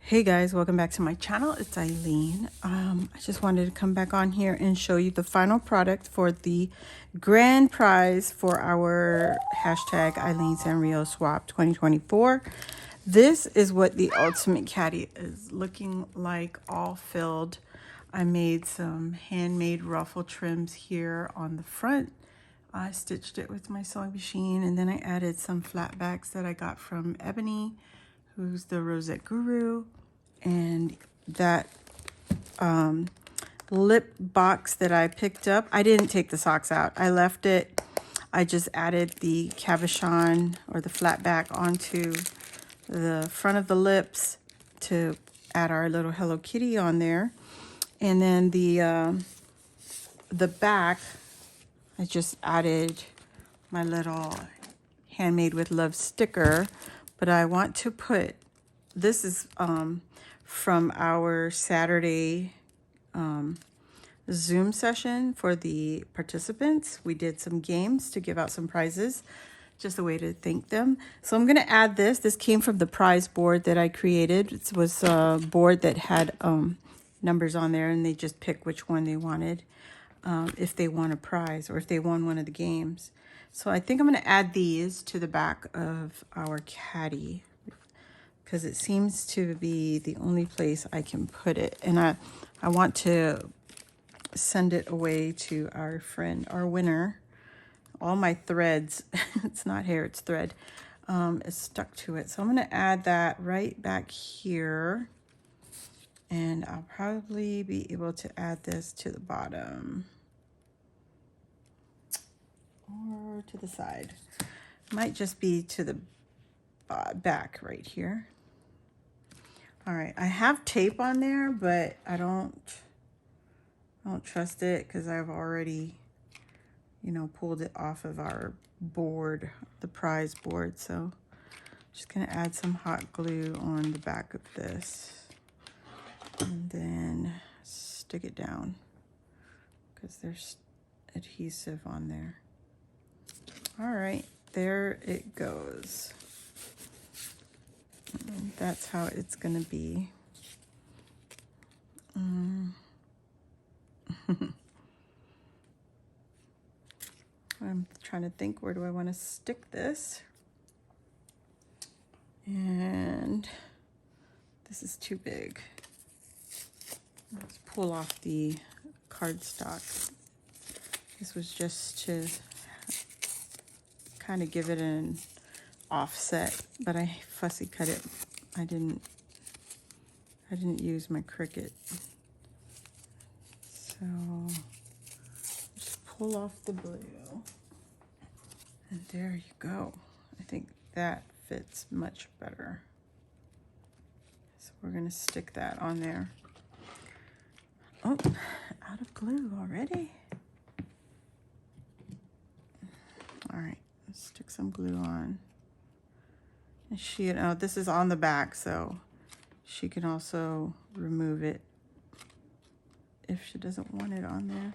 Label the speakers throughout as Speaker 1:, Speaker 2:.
Speaker 1: Hey guys, welcome back to my channel. It's Eileen. I just wanted to come back on here and show you the final product for the grand prize for our hashtag Eileen Sanrio Swap 2024. This is what the ultimate caddy is looking like, all filled. I made some handmade ruffle trims here on the front. I stitched it with my sewing machine, and then I added some flat backs that I got from Ebony, who's the Rosette Guru. And that lip box that I picked up, I didn't take the socks out. I left it. I just added the cabochon or the flat back onto the front of the lips to add our little Hello Kitty on there. And then the back, I just added my little Handmade with Love sticker. But I want to put, this is from our Saturday Zoom session for the participants. We did some games to give out some prizes, just a way to thank them. So I'm going to add this. This came from the prize board that I created. It was a board that had numbers on there, and they just pick which one they wanted if they won a prize or if they won one of the games. So I think I'm going to add these to the back of our caddy, because it seems to be the only place I can put it. And I want to send it away to our friend, our winner. All my threads, it's not hair, it's thread, is stuck to it. So I'm gonna add that right back here. And I'll probably be able to add this to the bottom or to the side. Might just be to the back right here. All right, I have tape on there, but I don't trust it because I've already, pulled it off of our board, the prize board. So I'm just gonna add some hot glue on the back of this and then stick it down because there's adhesive on there. All right, there it goes. And that's how it's gonna be. I'm trying to think, where do I want to stick this? And this is too big. Let's pull off the cardstock. This was just to kind of give it an offset, but I fussy cut it. I didn't use my Cricut. So just pull off the blue. And there you go. I think that fits much better. So we're gonna stick that on there. Oh, out of glue already. All right, let's stick some glue on. And this is on the back, so she can also remove it if she doesn't want it on there.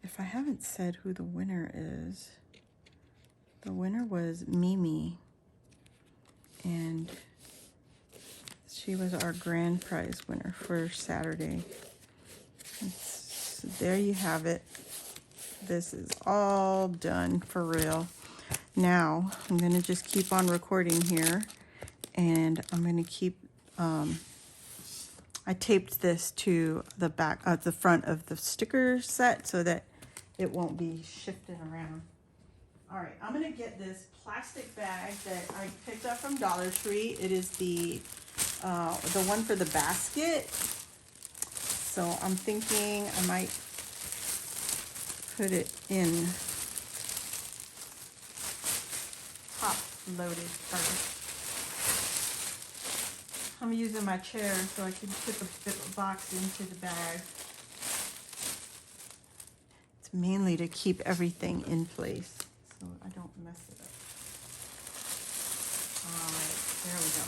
Speaker 1: If I haven't said who the winner is, the winner was Mimi, and she was our grand prize winner for Saturday. So there you have it. This is all done for real. Now I'm gonna just keep on recording here, and I'm gonna keep, I taped this to the back, the front of the sticker set so that it won't be shifting around. All right, I'm gonna get this plastic bag that I picked up from Dollar Tree. It is the one for the basket. So I'm thinking I might put it in top loaded first. I'm using my chair so I can put the box into the bag. It's mainly to keep everything in place so I don't mess it up. All right, there we go.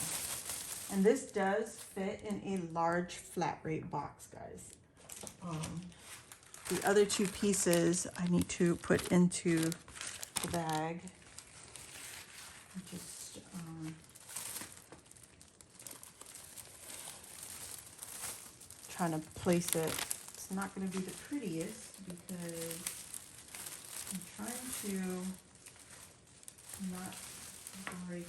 Speaker 1: And this does fit in a large flat rate box, guys. The other two pieces I need to put into the bag. Just trying to place it. It's not going to be the prettiest because I'm trying to not break it.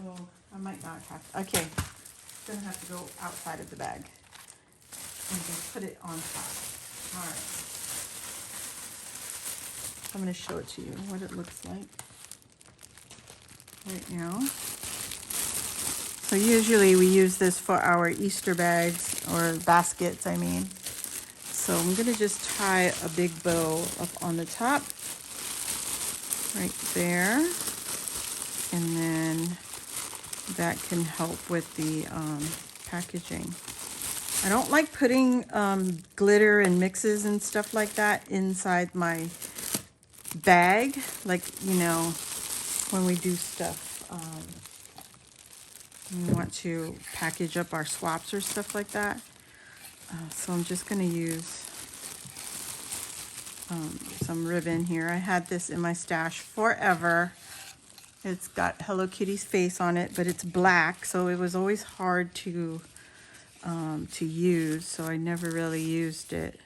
Speaker 1: Well, I might not have to. Okay, it's going to have to go outside of the bag and just put it on top. All right. I'm going to show it to you, what it looks like right now. So usually we use this for our Easter bags or baskets, I mean. So I'm going to just tie a big bow up on the top, right there. And then that can help with the packaging. I don't like putting glitter and mixes and stuff like that inside my bag. Like, you know, when we do stuff, we want to package up our swaps or stuff like that. So I'm just going to use some ribbon here. I had this in my stash forever. It's got Hello Kitty's face on it, but it's black, so it was always hard to use, so I never really used it.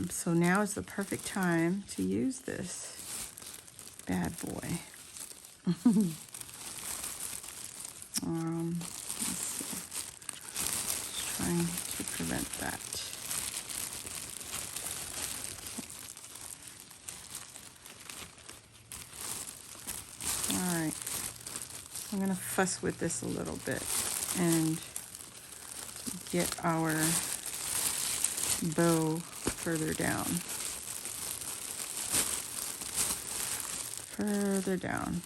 Speaker 1: So now is the perfect time to use this bad boy. Let's see. Just trying to prevent that. All right, I'm gonna fuss with this a little bit and get our bow further down. Further down.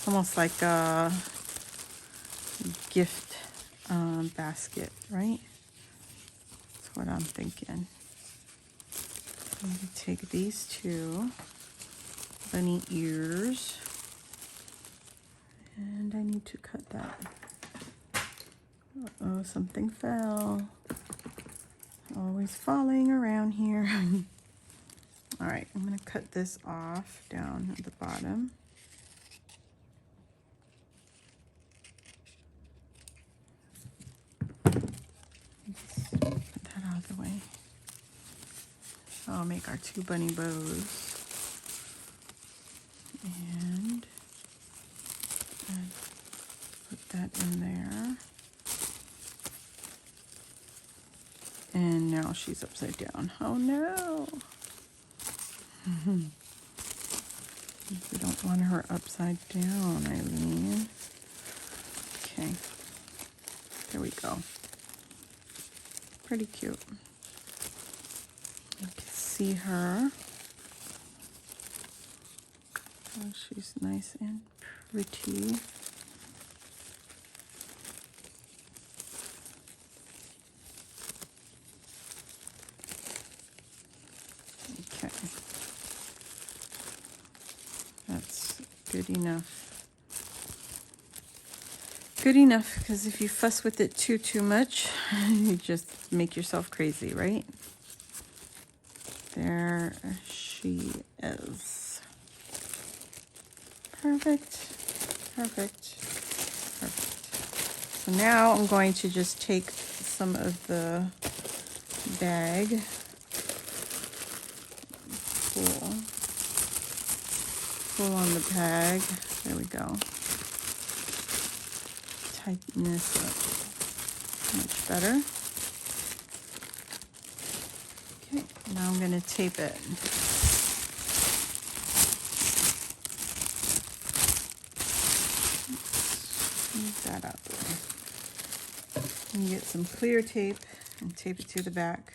Speaker 1: Almost like a gift basket, right? That's what I'm thinking. I'm going to take these two bunny ears, and I need to cut that. Uh-oh, something fell. Always falling around here. All right, I'm going to cut this off down at the bottom. Put that out of the way. I'll make our two bunny bows. And put that in there. And now she's upside down. Oh no! We don't want her upside down, Eileen. Okay, there we go. Pretty cute. You can see her. Oh, she's nice and pretty. Okay. That's good enough. Good enough, because if you fuss with it too much, you just make yourself crazy, right? There she is. Perfect, perfect, perfect. So now I'm going to just take some of the bag, pull on the bag, there we go. Tighten this up much better. Okay, now I'm going to tape it. Move that out there. And get some clear tape and tape it to the back.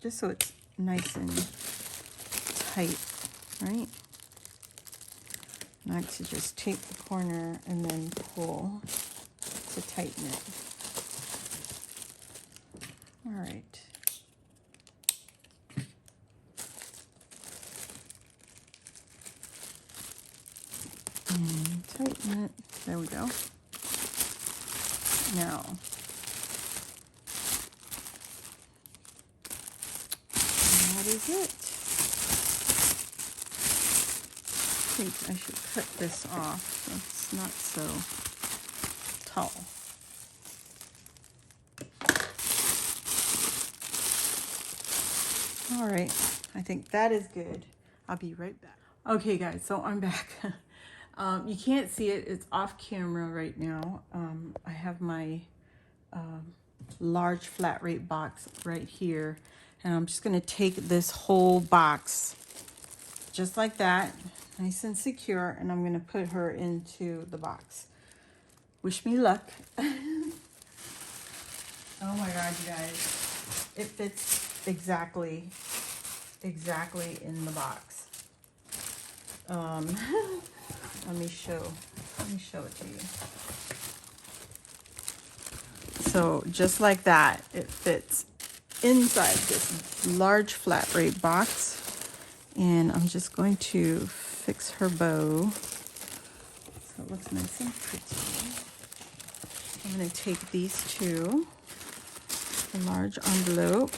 Speaker 1: Just so it's nice and tight, right? I like to just tape the corner and then pull to tighten it. All right. And tighten it. There we go. Now, that is it. I think I should cut this off so it's not so tall. All right, I think that is good. I'll be right back. Okay guys, so I'm back. You can't see it, it's off camera right now. I have my large flat rate box right here, and I'm just gonna take this whole box just like that, nice and secure, and I'm gonna put her into the box. Wish me luck. Oh my God, you guys, it fits exactly in the box. let me show it to you. So just like that, it fits inside this large flat rate box. And I'm just going to fix her bow so it looks nice and pretty. I'm going to take these two, a large envelope,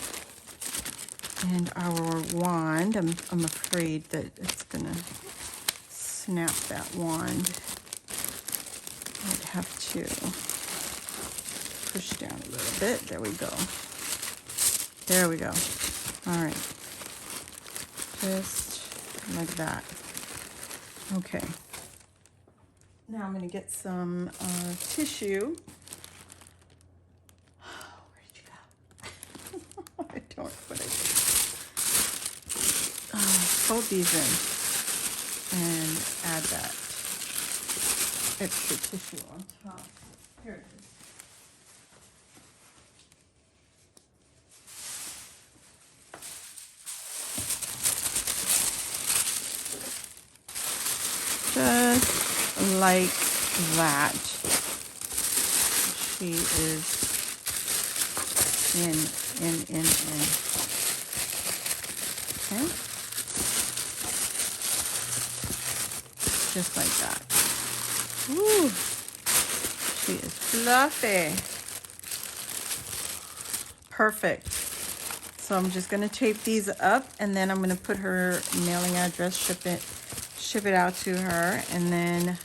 Speaker 1: and our wand. I'm afraid that it's going to snap that wand. I'd have to push down a little bit. There we go. There we go. All right. Just like that. Okay. Now I'm going to get some tissue. Where did you go? I don't know what I did. Fold these in and add that extra tissue on top. Here it is. Just like that. She is in. Okay. Just like that. Woo. She is fluffy. Perfect. So I'm just going to tape these up, and then I'm going to put her mailing address, ship it out to her, and then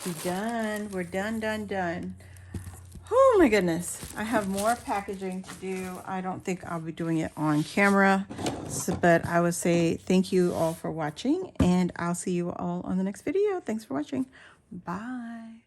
Speaker 1: be done. We're done. Oh my goodness. I have more packaging to do. I don't think I'll be doing it on camera, but I would say thank you all for watching, and I'll see you all on the next video. Thanks for watching. Bye.